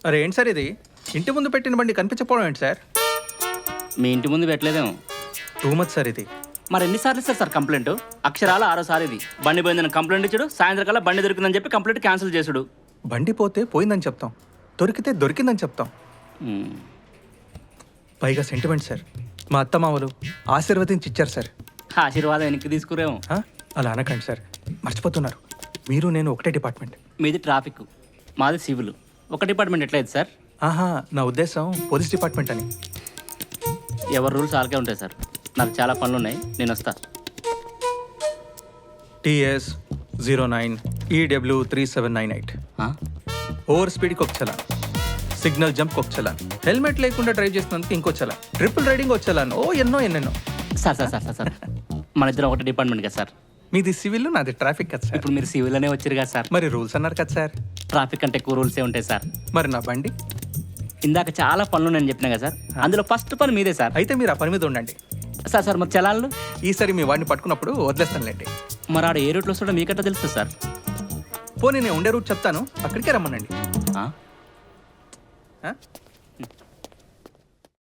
అరే ఏంటి సార్ ఇది? ఇంటి ముందు పెట్టిన బండి కనిపించకపోవడం ఏంటి సార్? మీ ఇంటి ముందు పెట్టలేదేమో. టూ మచ్ సార్ ఇది. మరి ఎన్నిసార్లు ఇస్తారు సార్ కంప్లైంట్? అక్షరాల 6వ సారి ఇది. బండి పోయిందని కంప్లైంట్ ఇచ్చాడు, సాయంత్రం కల్లా బండి దొరికిందని చెప్పి కంప్లైంట్ క్యాన్సిల్ చేసుడు. బండి పోతే పోయిందని చెప్తాం, దొరికితే దొరికిందని చెప్తాం. పైగా సెంటిమెంట్ సార్. మా అత్తమామలు ఆశీర్వదించి ఇచ్చారు సార్. ఆశీర్వాదం వెనక్కి తీసుకురేమో. అలా అనకండి సార్, మర్చిపోతున్నారు. మీరు నేను ఒకటే డిపార్ట్మెంట్. మీది ట్రాఫిక్, మాది సివిల్. ఒక డిపార్ట్మెంట్ ఎట్లయితే సార్? ఆహా, నా ఉద్దేశం పోలీస్ డిపార్ట్మెంట్ అని. ఎవరి రూల్స్ వాళ్ళకే ఉంటాయి సార్. నాకు చాలా పనులు ఉన్నాయి, నేను వస్తా. TS 09 EW 3798. ఓవర్ స్పీడ్కి ఒక చలాన్, సిగ్నల్ జంప్కి ఒక చలాన్, హెల్మెట్ లేకుండా డ్రైవ్ చేసినందుకు ఇంకో చలాన్, ట్రిపుల్ రైడింగ్ ఒక చలాన్. ఓ ఎన్నెన్నో. సార్ సార్ సార్ సార్ మన ఇద్దరం ఒకటి డిపార్ట్మెంట్ కదా సార్. మీది సివిల్, నాది ట్రాఫిక్ కదా సార్. ఇప్పుడు మీరు సివిల్ అనే వచ్చారు కదా సార్. మరి రూల్స్ అన్నారు కదా సార్. ట్రాఫిక్ అంటే ఎక్కువ రూల్సే ఉంటాయి సార్. మరి నా బండి? ఇందాక చాలా పనులు నేను చెప్పినా కదా సార్, అందులో ఫస్ట్ పని మీదే సార్. అయితే మీరు ఆ పని మీద ఉండండి సార్. సార్ మరి చలాన్లు? ఈసారి మీ వాడిని పట్టుకున్నప్పుడు వదిలేస్తానులేండి. మరి ఆడ ఏ రూట్లో వస్తుందో మీకట్టా తెలుస్తుంది సార్. పోనీ నేను ఉండే రూట్ చెప్తాను, అక్కడికే రమ్మనండి.